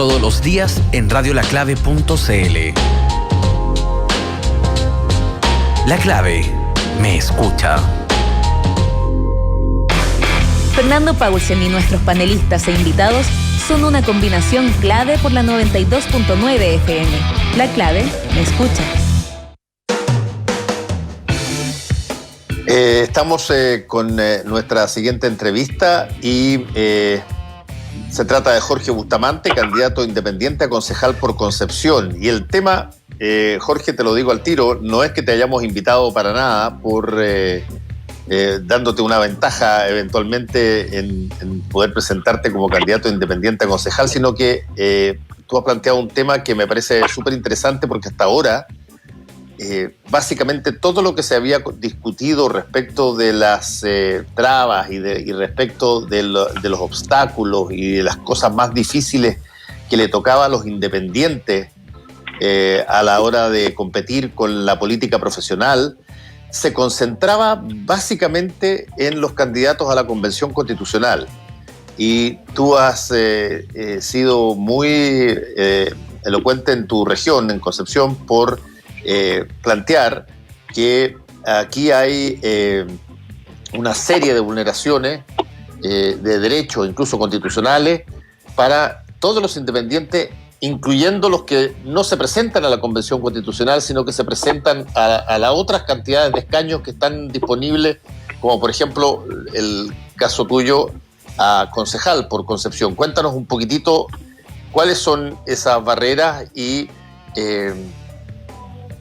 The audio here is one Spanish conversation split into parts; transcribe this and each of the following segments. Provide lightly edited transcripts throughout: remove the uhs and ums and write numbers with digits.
todos los días en radiolaclave.cl. La Clave me escucha. Fernando Paulsen y nuestros panelistas e invitados son una combinación clave por la 92.9 FM. La Clave me escucha. Estamos con nuestra siguiente entrevista y se trata de Jorge Bustamante, candidato independiente a concejal por Concepción. Y el tema, Jorge, te lo digo al tiro, no es que te hayamos invitado para nada por dándote una ventaja eventualmente en poder presentarte como candidato independiente a concejal, sino que tú has planteado un tema que me parece súper interesante porque hasta ahora básicamente todo lo que se había discutido respecto de las trabas y respecto de los obstáculos y de las cosas más difíciles que le tocaba a los independientes a la hora de competir con la política profesional, se concentraba básicamente en los candidatos a la Convención Constitucional. Y tú has sido muy elocuente en tu región, en Concepción, por plantear que aquí hay una serie de vulneraciones de derechos, incluso constitucionales, para todos los independientes, incluyendo los que no se presentan a la Convención Constitucional, sino que se presentan a las otras cantidades de escaños que están disponibles, como por ejemplo el caso tuyo a concejal por Concepción. Cuéntanos un poquitito cuáles son esas barreras y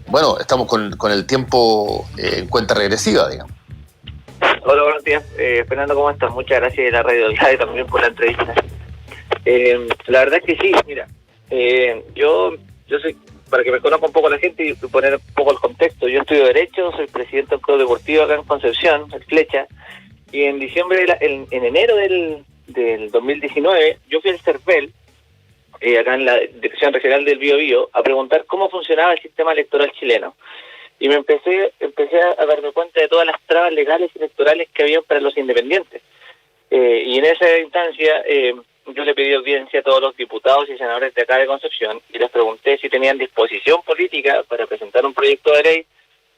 bueno, estamos con el tiempo en cuenta regresiva, digamos. Hola, buenos días. Fernando, ¿cómo estás? Muchas gracias de la Radio del y también por la entrevista. La verdad es que sí, mira, yo soy, para que me conozca un poco la gente y poner un poco el contexto, yo estudio Derecho, soy presidente del Club Deportivo acá en Concepción, el Flecha, y en diciembre, en enero del 2019, yo fui al CERVEL, acá en la Dirección Regional del Biobío, a preguntar cómo funcionaba el sistema electoral chileno. Y me empecé a darme cuenta de todas las trabas legales y electorales que había para los independientes. Y en esa instancia yo le pedí audiencia a todos los diputados y senadores de acá de Concepción y les pregunté si tenían disposición política para presentar un proyecto de ley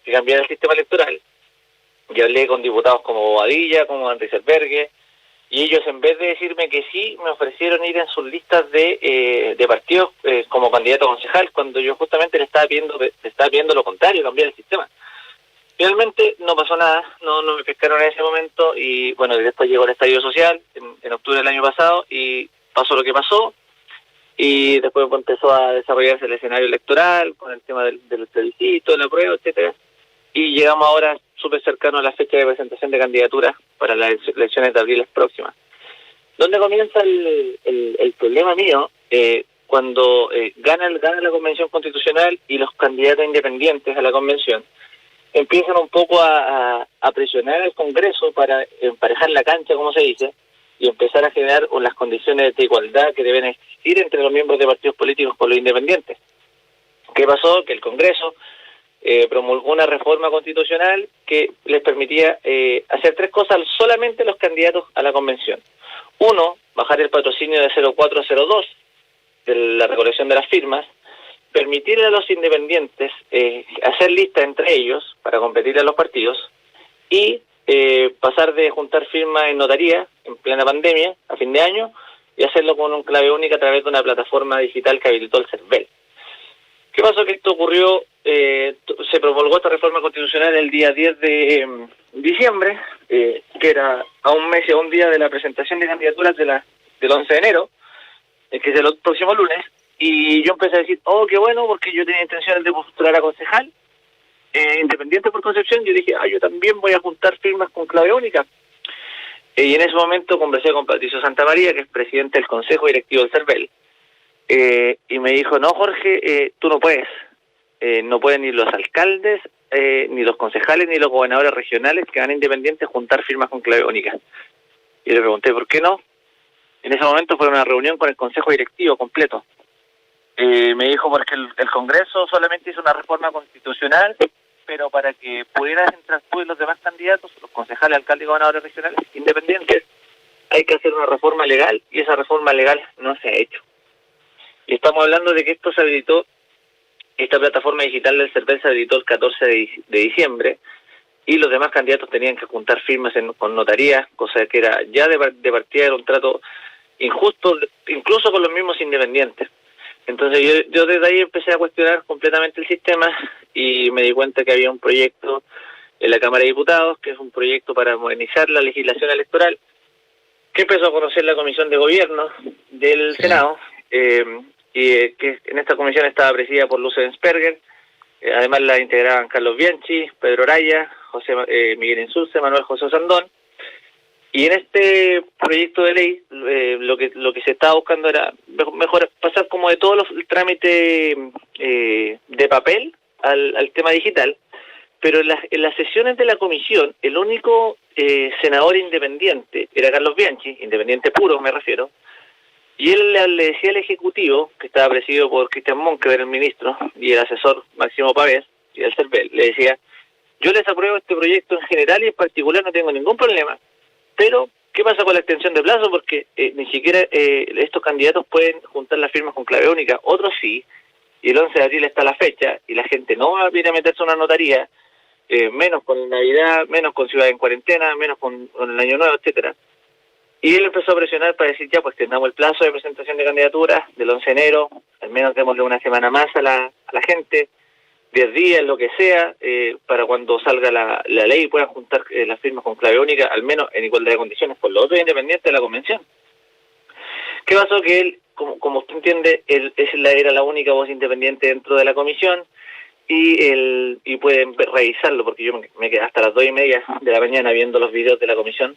que cambiara el sistema electoral. Y hablé con diputados como Bobadilla, como Andrés Albergue, y ellos, en vez de decirme que sí, me ofrecieron ir en sus listas de partidos como candidato a concejal, cuando yo justamente le estaba pidiendo lo contrario, cambiar el sistema. Finalmente no pasó nada, no me pescaron en ese momento, y bueno, después llegó el estallido social en octubre del año pasado, y pasó lo que pasó, y después empezó a desarrollarse el escenario electoral, con el tema del plebiscito, la prueba, etcétera, y llegamos ahora súper cercano a la fecha de presentación de candidaturas para las elecciones de abril próximas. ¿Dónde comienza el problema mío? Cuando gana la Convención Constitucional y los candidatos independientes a la Convención empiezan un poco a presionar al Congreso para emparejar la cancha, como se dice, y empezar a generar las condiciones de igualdad que deben existir entre los miembros de partidos políticos con los independientes. ¿Qué pasó? Que el Congreso promulgó una reforma constitucional que les permitía hacer tres cosas solamente a los candidatos a la convención. Uno, bajar el patrocinio de 0,402 de la recolección de las firmas, permitirle a los independientes hacer lista entre ellos para competir a los partidos y pasar de juntar firmas en notaría en plena pandemia a fin de año y hacerlo con un clave única a través de una plataforma digital que habilitó el CERVEL. ¿Qué pasó? Que esto ocurrió, se promulgó esta reforma constitucional el día 10 de diciembre, que era a un mes y a un día de la presentación de candidaturas del 11 de enero, que es el próximo lunes, y yo empecé a decir, oh, qué bueno, porque yo tenía intenciones de postular a concejal, independiente por Concepción. Yo dije, yo también voy a juntar firmas con clave única. Y en ese momento conversé con Patricio Santamaría, que es presidente del Consejo Directivo del CERVEL, y me dijo, no, Jorge, tú no puedes. No pueden ni los alcaldes, ni los concejales, ni los gobernadores regionales que van independientes juntar firmas con clave única. Y le pregunté, ¿por qué no? En ese momento fue una reunión con el Consejo Directivo completo. Me dijo, porque el Congreso solamente hizo una reforma constitucional, pero para que pudieran entrar tú y los demás candidatos, los concejales, alcaldes y gobernadores regionales independientes, hay que hacer una reforma legal, y esa reforma legal no se ha hecho. Y estamos hablando de que esto se habilitó, esta plataforma digital del CERVEL se habilitó el 14 de diciembre, y los demás candidatos tenían que juntar firmas con notarías, cosa que era ya de partida era un trato injusto, incluso con los mismos independientes. Entonces yo desde ahí empecé a cuestionar completamente el sistema y me di cuenta que había un proyecto en la Cámara de Diputados, que es un proyecto para modernizar la legislación electoral, que empezó a conocer la Comisión de Gobierno del Senado, que en esta comisión estaba presidida por Luz Ensperger. Además la integraban Carlos Bianchi, Pedro Araya, Miguel Insulce, Manuel José Sandón. Y en este proyecto de ley lo que se estaba buscando era mejor pasar como de todos los trámites de papel al tema digital, pero en las sesiones de la comisión el único senador independiente era Carlos Bianchi, independiente puro me refiero, y él le decía al Ejecutivo, que estaba presidido por Cristian Monk, que era el ministro, y el asesor Máximo Pavés, y el CERVEL, le decía: yo les apruebo este proyecto en general y en particular no tengo ningún problema, pero ¿qué pasa con la extensión de plazo? Porque ni siquiera estos candidatos pueden juntar las firmas con clave única, otros sí, y el 11 de abril está la fecha, y la gente no va a ir a meterse a una notaría, menos con Navidad, menos con Ciudad en Cuarentena, menos con el Año Nuevo, etcétera. Y él empezó a presionar para decir: ya, pues tengamos el plazo de presentación de candidaturas del 11 de enero, al menos démosle una semana más a la gente, 10 días, lo que sea, para cuando salga la ley puedan juntar las firmas con clave única, al menos en igualdad de condiciones con los otros independientes de la convención. ¿Qué pasó? Que él, como usted entiende, era la única voz independiente dentro de la comisión, y pueden revisarlo, porque yo me quedé hasta las 2:30 de la mañana viendo los videos de la comisión.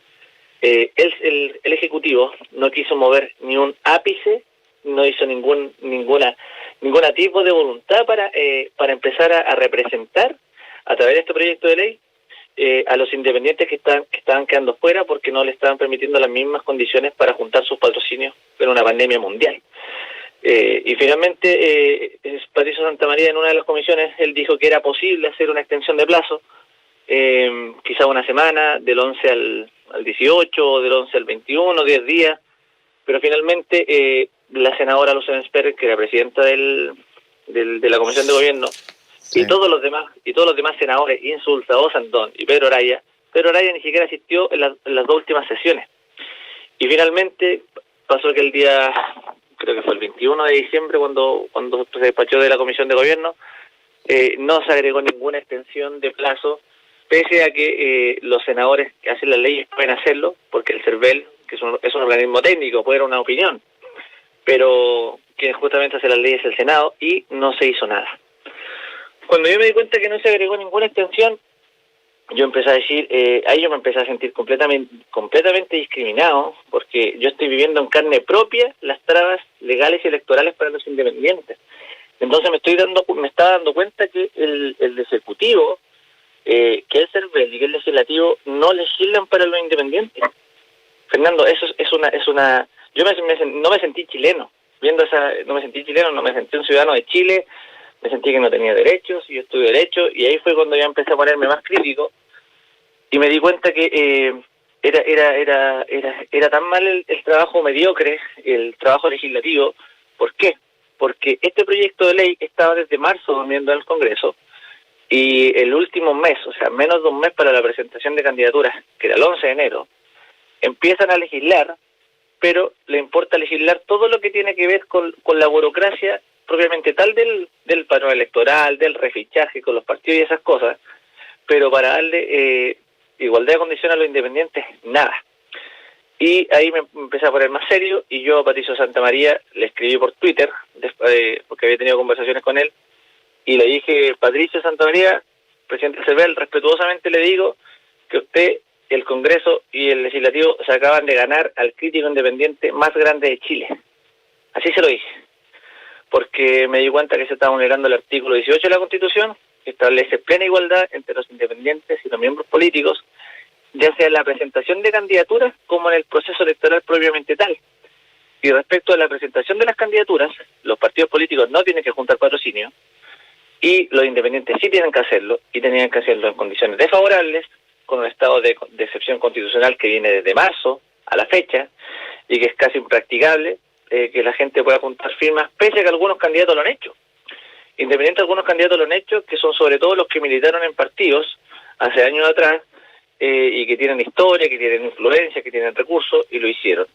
El Ejecutivo no quiso mover ni un ápice, no hizo ninguna tipo de voluntad para empezar a representar a través de este proyecto de ley a los independientes que estaban quedando fuera porque no le estaban permitiendo las mismas condiciones para juntar sus patrocinios en una pandemia mundial. Y finalmente Patricio Santamaría, en una de las comisiones, él dijo que era posible hacer una extensión de plazo, quizá una semana, del 11 al 18, o del 11 al 21, 10 días, pero finalmente la senadora Luz Ensperger, que era presidenta de la Comisión de Gobierno, sí, y todos los demás senadores, Insulza, Sandón y Pedro Araya ni siquiera asistió en las dos últimas sesiones. Y finalmente pasó que el día, creo que fue el 21 de diciembre, cuando se despachó de la Comisión de Gobierno, no se agregó ninguna extensión de plazo, pese a que los senadores que hacen las leyes pueden hacerlo, porque el CERVEL, que es un organismo técnico, puede dar una opinión, pero quien justamente hace las leyes es el Senado, y no se hizo nada. Cuando yo me di cuenta que no se agregó ninguna extensión, yo empecé a decir, ahí yo me empecé a sentir completamente discriminado, porque yo estoy viviendo en carne propia las trabas legales y electorales para los independientes. Entonces me estaba dando cuenta que el Ejecutivo, que el CERVEL y que el Legislativo no legislan para los independientes. Fernando, eso es una yo no me sentí chileno, no me sentí un ciudadano de Chile, me sentí que no tenía derechos, y yo estudio derecho, y ahí fue cuando ya empecé a ponerme más crítico, y me di cuenta que era tan mal el trabajo mediocre, el trabajo legislativo. ¿Por qué? Porque este proyecto de ley estaba desde marzo durmiendo en el Congreso, y el último mes, o sea, menos de un mes para la presentación de candidaturas, que era el 11 de enero, empiezan a legislar, pero le importa legislar todo lo que tiene que ver con la burocracia propiamente tal del padrón electoral, del refichaje con los partidos y esas cosas, pero para darle igualdad de condiciones a los independientes, nada. Y ahí me empecé a poner más serio, y yo a Patricio Santamaría le escribí por Twitter, porque había tenido conversaciones con él, y le dije: Patricio Santamaría, presidente del CERVEL, respetuosamente le digo que usted, el Congreso y el Legislativo se acaban de ganar al crítico independiente más grande de Chile. Así se lo dije, porque me di cuenta que se estaba vulnerando el artículo 18 de la Constitución, que establece plena igualdad entre los independientes y los miembros políticos, ya sea en la presentación de candidaturas como en el proceso electoral propiamente tal. Y respecto a la presentación de las candidaturas, los partidos políticos no tienen que juntar patrocinio, y los independientes sí tienen que hacerlo, y tenían que hacerlo en condiciones desfavorables, con un estado de excepción constitucional que viene desde marzo a la fecha, y que es casi impracticable, que la gente pueda juntar firmas, pese a que algunos candidatos lo han hecho. Independiente, algunos candidatos lo han hecho, que son sobre todo los que militaron en partidos hace años atrás, y que tienen historia, que tienen influencia, que tienen recursos, y lo hicieron.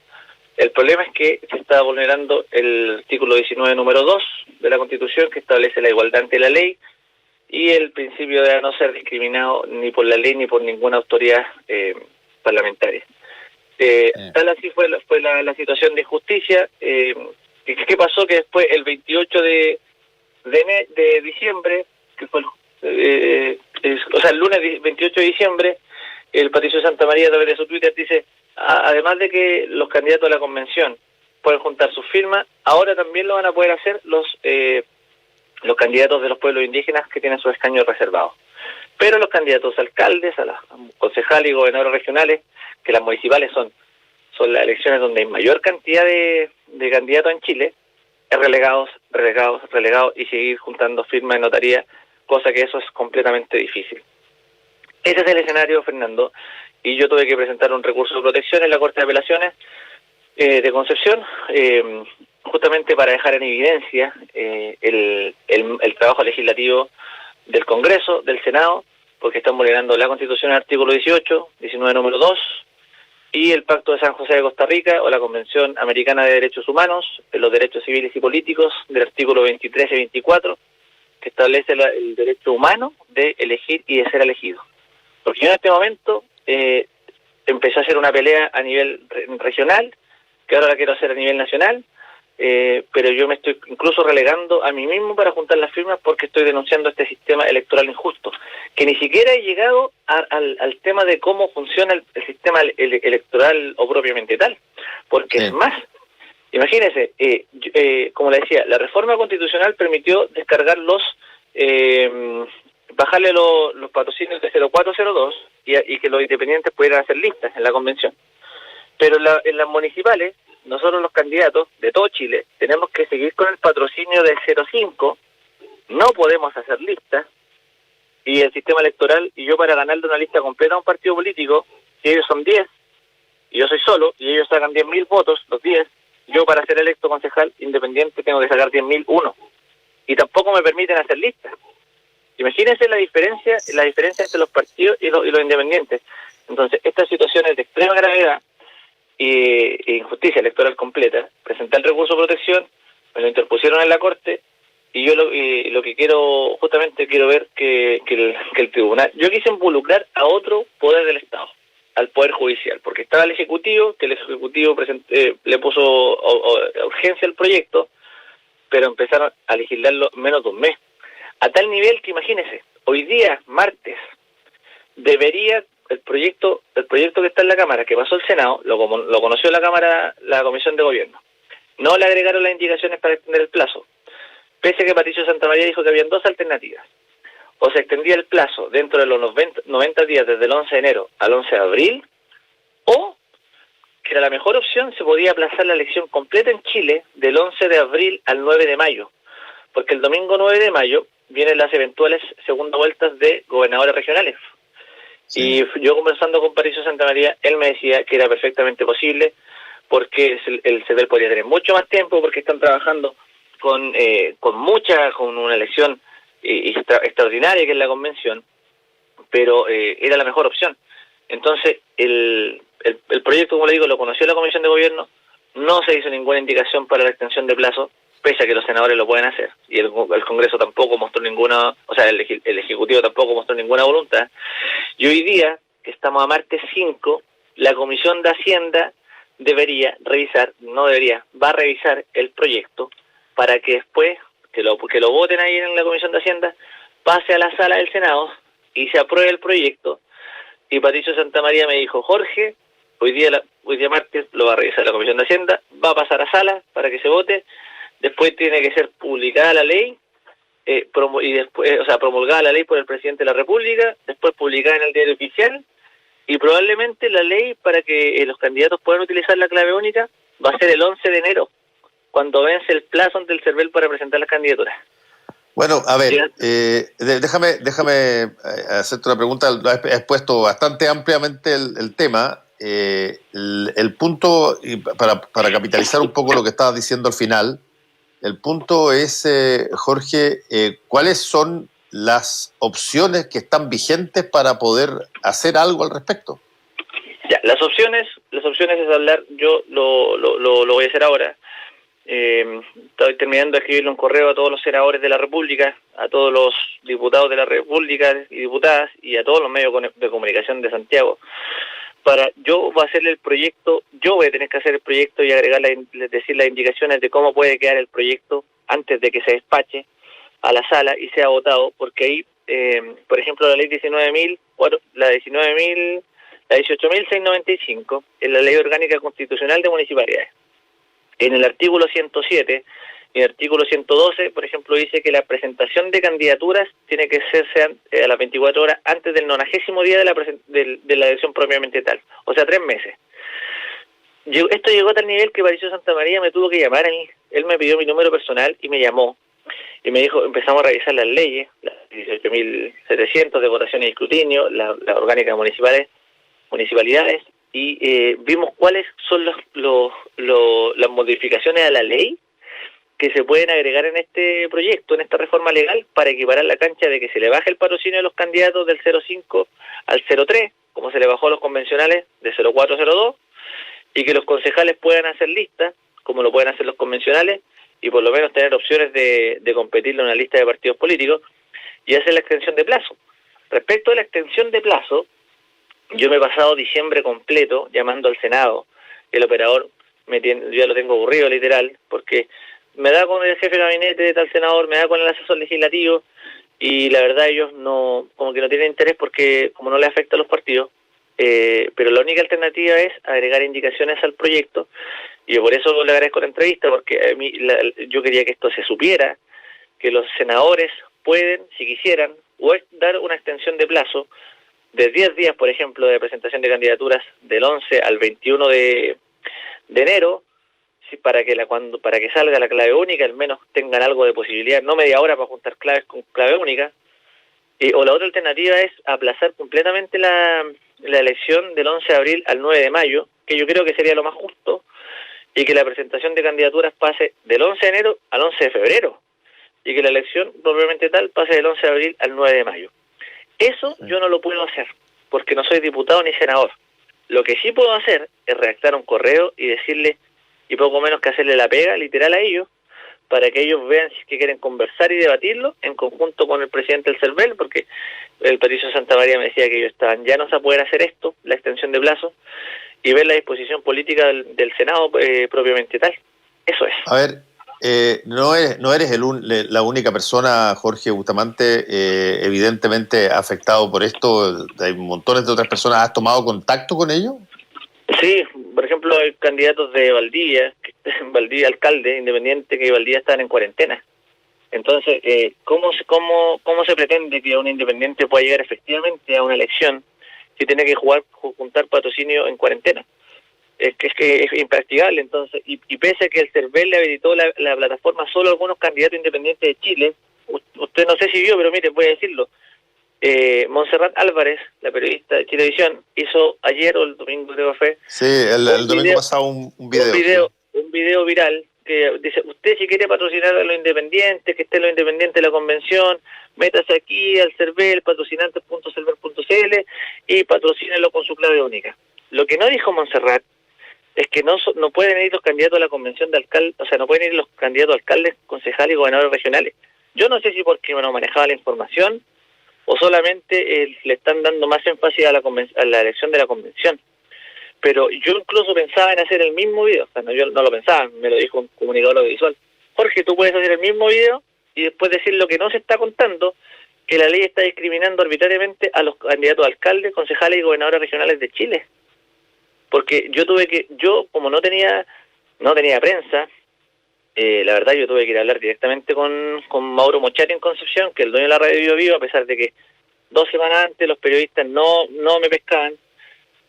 El problema es que se está vulnerando el artículo 19, número 2 de la Constitución, que establece la igualdad ante la ley y el principio de no ser discriminado ni por la ley ni por ninguna autoridad parlamentaria. Tal así fue la situación de injusticia. ¿Qué pasó? Que después, el 28 de diciembre, que fue el lunes 28 de diciembre, el Patricio Santamaría, a través de su Twitter, dice: además de que los candidatos a la convención pueden juntar sus firmas, ahora también lo van a poder hacer los candidatos de los pueblos indígenas que tienen sus escaños reservados. Pero los candidatos a alcaldes, a las concejales y gobernadores regionales, que las municipales son las elecciones donde hay mayor cantidad de candidatos en Chile, es relegados y seguir juntando firmas en notaría, cosa que eso es completamente difícil. Ese es el escenario, Fernando, y yo tuve que presentar un recurso de protección en la Corte de Apelaciones de Concepción, justamente para dejar en evidencia el trabajo legislativo del Congreso, del Senado, porque están vulnerando la Constitución, el artículo 18, 19, número 2, y el Pacto de San José de Costa Rica, o la Convención Americana de Derechos Humanos, los derechos civiles y políticos, del artículo 23 y 24, que establece el derecho humano de elegir y de ser elegido. Porque yo en este momento empecé a hacer una pelea a nivel regional, que ahora la quiero hacer a nivel nacional, pero yo me estoy incluso relegando a mí mismo para juntar las firmas porque estoy denunciando este sistema electoral injusto, que ni siquiera he llegado al tema de cómo funciona el sistema electoral o propiamente tal, porque es más, imagínense, como le decía, la reforma constitucional permitió descargar bajarle los patrocinios de 0402 y que los independientes pudieran hacer listas en la convención. Pero en las municipales, nosotros los candidatos de todo Chile tenemos que seguir con el patrocinio de 05, no podemos hacer listas, y el sistema electoral, y yo para ganarle una lista completa a un partido político, si ellos son 10, y yo soy solo, y ellos sacan 10.000 votos, los 10, yo para ser electo concejal independiente tengo que sacar 10.001, y tampoco me permiten hacer listas. Imagínense la diferencia entre los partidos y los independientes. Entonces, esta situación es de extrema gravedad e injusticia electoral completa. Presenté el recurso de protección, me lo interpusieron en la Corte, y yo lo que quiero ver que el tribunal... Yo quise involucrar a otro poder del Estado, al Poder Judicial, porque estaba el Ejecutivo, que el Ejecutivo le puso urgencia al proyecto, pero empezaron a legislarlo menos de un mes. A tal nivel que, imagínense, hoy día, martes, debería el proyecto que está en la Cámara, que pasó el Senado, lo conoció la Cámara, la Comisión de Gobierno. No le agregaron las indicaciones para extender el plazo, pese a que Patricio Santamaría dijo que habían dos alternativas. O se extendía el plazo dentro de los 90 días desde el 11 de enero al 11 de abril, o, que era la mejor opción, se podía aplazar la elección completa en Chile del 11 de abril al 9 de mayo, porque el domingo 9 de mayo vienen las eventuales segundas vueltas de gobernadores regionales. Sí. Y yo conversando con Patricio Santamaría, él me decía que era perfectamente posible, porque el CEPEL podría tener mucho más tiempo, porque están trabajando con una elección extraordinaria que es la convención, pero era la mejor opción. Entonces, el proyecto, como le digo, lo conoció la Comisión de Gobierno, no se hizo ninguna indicación para la extensión de plazo, pese a que los senadores lo pueden hacer, y el Congreso tampoco mostró ninguna, o sea, el Ejecutivo tampoco mostró ninguna voluntad. Y hoy día, que estamos a martes 5, la Comisión de Hacienda va a revisar el proyecto para que después, que lo voten ahí en la Comisión de Hacienda, pase a la sala del Senado y se apruebe el proyecto. Y Patricio Santamaría me dijo: Jorge, hoy día martes lo va a revisar la Comisión de Hacienda, va a pasar a sala para que se vote. Después tiene que ser publicada la ley, promulgada la ley por el presidente de la República, después publicada en el diario oficial, y probablemente la ley para que los candidatos puedan utilizar la clave única va a ser el 11 de enero, cuando vence el plazo ante el CERVEL para presentar las candidaturas. Bueno, a ver, déjame hacerte una pregunta. Has expuesto bastante ampliamente el tema. el punto, y para capitalizar un poco lo que estabas diciendo al final, el punto es, Jorge, ¿cuáles son las opciones que están vigentes para poder hacer algo al respecto? Ya, las opciones es hablar, yo lo voy a hacer ahora. Estoy terminando de escribirle un correo a todos los senadores de la República, a todos los diputados de la República y diputadas y a todos los medios de comunicación de Santiago. Yo voy a hacerle el proyecto, yo voy a tener que hacer el proyecto y agregar, decir las indicaciones de cómo puede quedar el proyecto antes de que se despache a la sala y sea votado, porque ahí, por ejemplo, la ley 18.695 es la ley orgánica constitucional de municipalidades. En el artículo 107 y el artículo 112, por ejemplo, dice que la presentación de candidaturas tiene que hacerse a las 24 horas antes del 90º día de la elección propiamente tal, o sea, 3 meses. Esto llegó a tal nivel que Patricio Santamaría me tuvo que llamar a mí. Él me pidió mi número personal y me llamó. Y me dijo, empezamos a revisar las leyes, las 18.700 de votación y escrutinio, la orgánica de municipalidades, y vimos cuáles son las modificaciones a la ley que se pueden agregar en este proyecto, en esta reforma legal, para equiparar la cancha de que se le baje el patrocinio a los candidatos del 0,5 al 0,3, como se le bajó a los convencionales de 0,4 a 0,2, y que los concejales puedan hacer listas, como lo pueden hacer los convencionales, y por lo menos tener opciones de competir en una lista de partidos políticos, y hacer la extensión de plazo. Respecto a la extensión de plazo, yo me he pasado diciembre completo llamando al Senado. El operador yo ya lo tengo aburrido, literal, porque me da con el jefe de gabinete de tal senador, me da con el asesor legislativo, y la verdad ellos como que no tienen interés porque como no les afecta a los partidos, pero la única alternativa es agregar indicaciones al proyecto, y yo por eso le agradezco la entrevista, porque a mí yo quería que esto se supiera, que los senadores pueden, si quisieran, dar una extensión de plazo de 10 días, por ejemplo, de presentación de candidaturas del 11 al 21 de enero, para que salga la clave única, al menos tengan algo de posibilidad, no media hora para juntar claves con clave única. O la otra alternativa es aplazar completamente la elección del 11 de abril al 9 de mayo, que yo creo que sería lo más justo, y que la presentación de candidaturas pase del 11 de enero al 11 de febrero, y que la elección propiamente tal pase del 11 de abril al 9 de mayo. Eso yo no lo puedo hacer, porque no soy diputado ni senador. Lo que sí puedo hacer es redactar un correo y decirle, y poco menos que hacerle la pega literal a ellos, para que ellos vean si es que quieren conversar y debatirlo en conjunto con el presidente del CERVEL, porque el Patricio Santamaría me decía que ellos estaban llanos a poder hacer esto, la extensión de plazo, y ver la disposición política del Senado propiamente tal. Eso es. A ver, no eres la única persona, Jorge Bustamante, evidentemente afectado por esto. Hay montones de otras personas. ¿Has tomado contacto con ellos? Sí, por ejemplo, hay candidatos de Valdivia, alcalde independiente, que Valdivia están en cuarentena. Entonces, ¿cómo se pretende que un independiente pueda llegar efectivamente a una elección si tiene que juntar patrocinio en cuarentena? Es que es impracticable. Entonces, y pese a que el CERVEL le habilitó la plataforma solo a algunos candidatos independientes de Chile, usted no sé si vio, pero mire, voy a decirlo. Montserrat Álvarez, la periodista de Chilevisión, hizo ayer o el domingo creo que fue. Sí, el domingo pasado un video. Un video viral que dice, usted si quiere patrocinar a los independientes, que esté en los independientes de la convención, métase aquí al CERVEL, patrocinantes.cervel.cl y patrocínelo con su clave única. Lo que no dijo Montserrat es que no pueden ir los candidatos a la convención de alcaldes, o sea, no pueden ir los candidatos a alcaldes, concejales y gobernadores regionales. Yo no sé si porque no manejaba la información o solamente le están dando más énfasis a la elección de la convención. Pero yo incluso pensaba en hacer el mismo video, o sea, yo no lo pensaba, me lo dijo un comunicador audiovisual. Jorge, tú puedes hacer el mismo video y después decir lo que no se está contando, que la ley está discriminando arbitrariamente a los candidatos a alcaldes, concejales y gobernadores regionales de Chile. Porque yo como no tenía prensa, la verdad yo tuve que ir a hablar directamente con Mauro Mochati en Concepción, que es el dueño de la radio Vivo Vivo, a pesar de que 2 semanas antes los periodistas no me pescaban,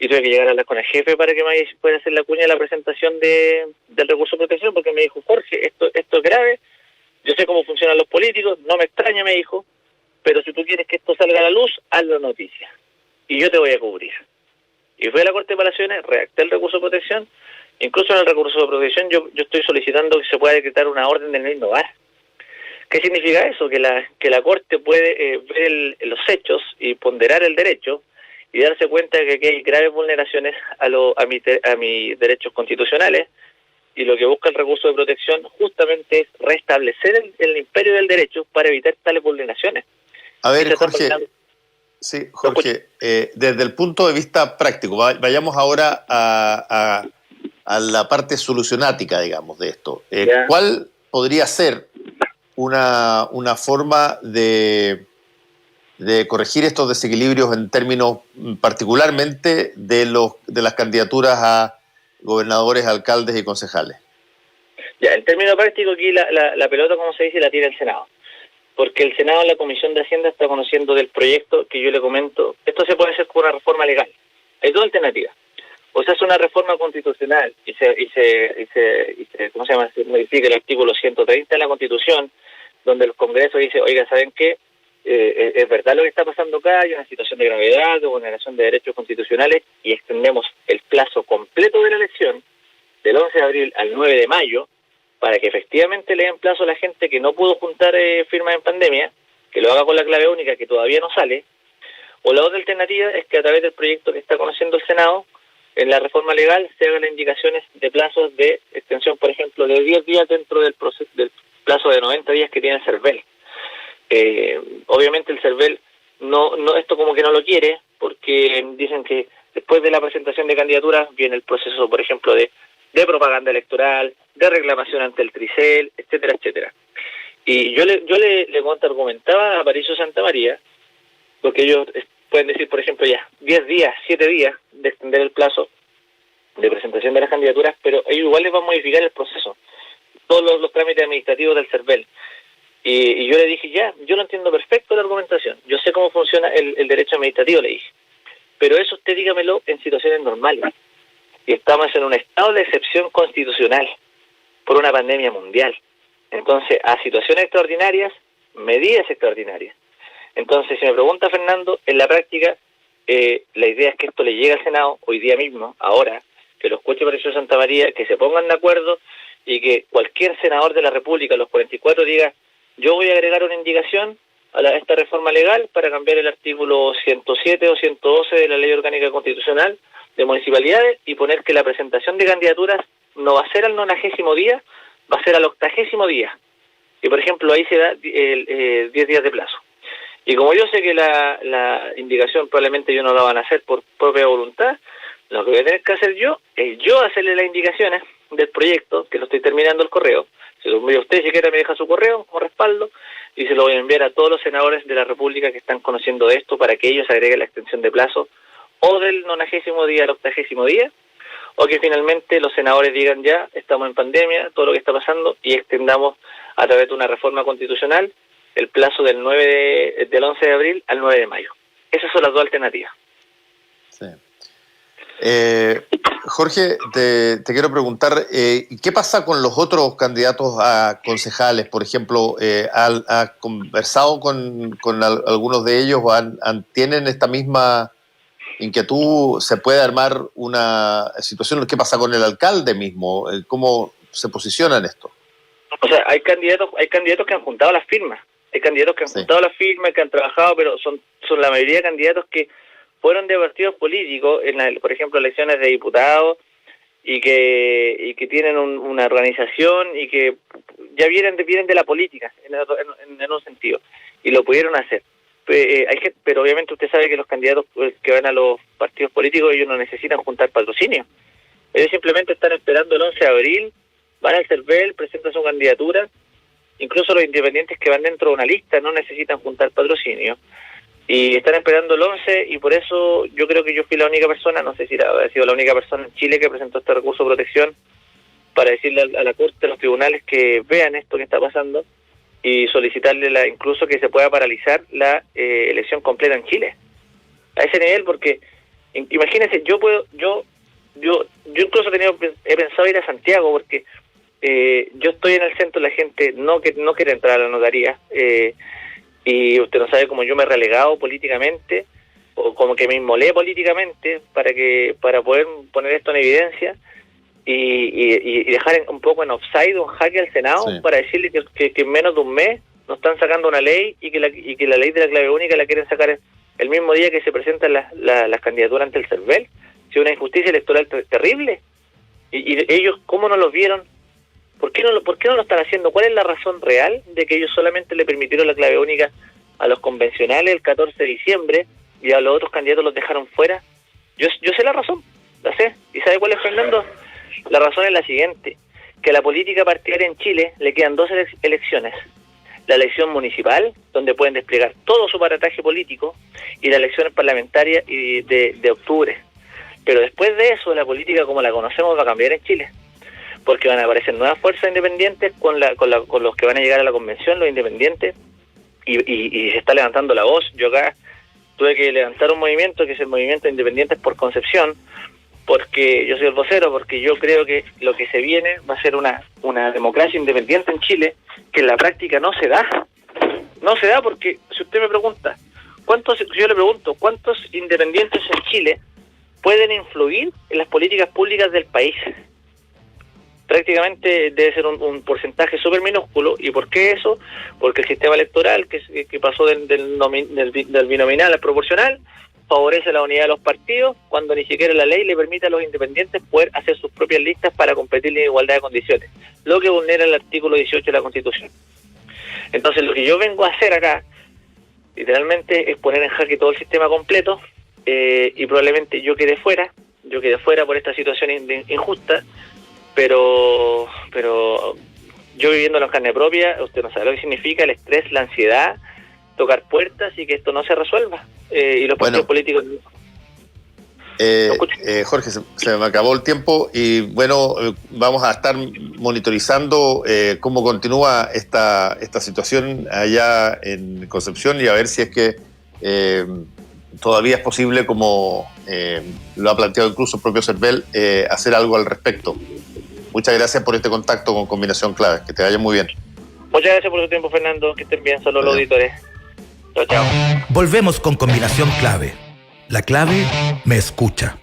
y tuve que llegar a hablar con el jefe para que me pueda hacer la cuña de la presentación del recurso de protección, porque me dijo, Jorge, esto es grave, yo sé cómo funcionan los políticos, no me extraña, me dijo, pero si tú quieres que esto salga a la luz, hazlo noticia, y yo te voy a cubrir. Y fui a la Corte de Apelaciones, redacté el recurso de protección. Incluso en el recurso de protección yo estoy solicitando que se pueda decretar una orden del no innovar. ¿Qué significa eso? Que la Corte puede ver los hechos y ponderar el derecho y darse cuenta de que aquí hay graves vulneraciones a mis derechos constitucionales, y lo que busca el recurso de protección justamente es restablecer el imperio del derecho para evitar tales vulneraciones. A ver, Jorge, sí, Jorge, desde el punto de vista práctico, vayamos ahora a la parte solucionática, digamos, de esto. ¿Cuál podría ser una forma de corregir estos desequilibrios en términos particularmente de las candidaturas a gobernadores, alcaldes y concejales? Ya, en términos prácticos, aquí la pelota, como se dice, la tira el Senado. Porque el Senado, en la Comisión de Hacienda, está conociendo del proyecto que yo le comento. Esto se puede hacer con una reforma legal. Hay dos alternativas. O sea, es una reforma constitucional y ¿cómo se llama? Se modifica el artículo 130 de la Constitución, donde el Congreso dice, oiga, ¿saben qué? Es verdad lo que está pasando acá, hay una situación de gravedad, de vulneración de derechos constitucionales, y extendemos el plazo completo de la elección del 11 de abril al 9 de mayo, para que efectivamente le den plazo a la gente que no pudo juntar firmas en pandemia, que lo haga con la clave única, que todavía no sale. O la otra alternativa es que a través del proyecto que está conociendo el Senado, en la reforma legal se hagan indicaciones de plazos de extensión, por ejemplo, de 10 días dentro del plazo de 90 días que tiene el CERVEL. Obviamente el CERVEL no esto como que no lo quiere, porque dicen que después de la presentación de candidaturas viene el proceso, por ejemplo, de propaganda electoral, de reclamación ante el Tricel, etcétera, etcétera. Y yo le argumentaba a Aparicio Santamaría, porque ellos pueden decir, por ejemplo, ya 10 días, 7 días de extender el plazo de presentación de las candidaturas, pero ellos igual les va a modificar el proceso, todos los trámites administrativos del CERVEL. Y yo le dije, ya, yo lo entiendo perfecto la argumentación, yo sé cómo funciona el derecho administrativo, le dije, pero eso usted dígamelo en situaciones normales. Y estamos en un estado de excepción constitucional por una pandemia mundial. Entonces, a situaciones extraordinarias, medidas extraordinarias. Entonces, si me pregunta Fernando, en la práctica, la idea es que esto le llegue al Senado hoy día mismo, ahora, que lo escuche Aparicio Santamaría, que se pongan de acuerdo y que cualquier senador de la República, los 44, diga, yo voy a agregar una indicación a esta reforma legal para cambiar el artículo 107 o 112 de la Ley Orgánica Constitucional de Municipalidades y poner que la presentación de candidaturas no va a ser al 90º día, va a ser al 80º día. Y, por ejemplo, ahí se da 10 días de plazo. Y como yo sé que la indicación probablemente yo no la van a hacer por propia voluntad, lo que voy a tener que hacer yo es hacerle las indicaciones del proyecto, que lo estoy terminando el correo. Se lo envío a usted, si quiere me deja su correo como respaldo, y se lo voy a enviar a todos los senadores de la República que están conociendo de esto para que ellos agreguen la extensión de plazo o del 90º día al 80º día, o que finalmente los senadores digan ya, estamos en pandemia, todo lo que está pasando, y extendamos a través de una reforma constitucional el plazo del 11 de abril al 9 de mayo. Esas son las dos alternativas. Sí. Jorge, te quiero preguntar, ¿qué pasa con los otros candidatos a concejales? Por ejemplo, ¿ha conversado con algunos de ellos o tienen esta misma inquietud? ¿Se puede armar una situación? ¿Qué pasa con el alcalde mismo? ¿Cómo se posiciona en esto? O sea, hay candidatos que han juntado las firmas. Hay candidatos que han juntado las firmas, que han trabajado, pero son la mayoría de candidatos que fueron de partidos políticos, por ejemplo, elecciones de diputados, y que tienen una organización y que ya vienen de la política, en un sentido, y lo pudieron hacer. Pero obviamente usted sabe que los candidatos que van a los partidos políticos, ellos no necesitan juntar patrocinio. Ellos simplemente están esperando el 11 de abril, van al CERVEL, presentan su candidatura. Incluso los independientes que van dentro de una lista no necesitan juntar patrocinio. Y están esperando el 11, y por eso yo creo que yo fui la única persona, no sé si ha sido la única persona en Chile que presentó este recurso de protección para decirle a la Corte, a los tribunales, que vean esto que está pasando y solicitarle incluso que se pueda paralizar la elección completa en Chile. A ese nivel, porque imagínense, yo incluso he pensado ir a Santiago, porque yo estoy en el centro, la gente no quiere entrar a la notaría, y usted no sabe cómo yo me he relegado políticamente, o como que me inmolé políticamente para poder poner esto en evidencia y dejar un poco en offside, un jaque al Senado, sí, para decirle que en menos de un mes nos están sacando una ley y que la ley de la clave única la quieren sacar el mismo día que se presentan las candidaturas ante el CERVEL. Si una injusticia electoral terrible. Y ellos, ¿cómo no los vieron? ¿Por qué no lo están haciendo? ¿Cuál es la razón real de que ellos solamente le permitieron la clave única a los convencionales el 14 de diciembre y a los otros candidatos los dejaron fuera? Yo sé la razón, la sé. ¿Y sabe cuál es, Fernando? La razón es la siguiente, que a la política partidaria en Chile le quedan dos elecciones. La elección municipal, donde pueden desplegar todo su aparataje político, y la elección parlamentaria de octubre. Pero después de eso, la política como la conocemos va a cambiar en Chile, porque van a aparecer nuevas fuerzas independientes con los que van a llegar a la convención, los independientes, y se está levantando la voz. Yo acá tuve que levantar un movimiento que es el Movimiento de Independientes por Concepción, porque yo soy el vocero, porque yo creo que lo que se viene va a ser una democracia independiente en Chile, que en la práctica no se da. No se da porque, si usted me pregunta, yo le pregunto, ¿cuántos independientes en Chile pueden influir en las políticas públicas del país? Prácticamente debe ser un porcentaje súper minúsculo. ¿Y por qué eso? Porque el sistema electoral que pasó del binominal al proporcional favorece la unidad de los partidos, cuando ni siquiera la ley le permite a los independientes poder hacer sus propias listas para competir en igualdad de condiciones, lo que vulnera el artículo 18 de la Constitución. Entonces, lo que yo vengo a hacer acá, literalmente, es poner en jaque todo el sistema completo, y probablemente yo quedé fuera por esta situación injusta, pero yo viviéndolo en carne propia, usted no sabe lo que significa el estrés, la ansiedad, tocar puertas y que esto no se resuelva, y los partidos políticos. Jorge, se me acabó el tiempo y bueno, vamos a estar monitorizando cómo continúa esta situación allá en Concepción y a ver si es que todavía es posible, como lo ha planteado incluso el propio CERVEL, hacer algo al respecto. Muchas gracias por este contacto con Combinación Clave, que te vaya muy bien. Muchas gracias por tu tiempo, Fernando, que estén bien, saludos a los auditores. Chao, chao. Volvemos con Combinación Clave. La clave me escucha.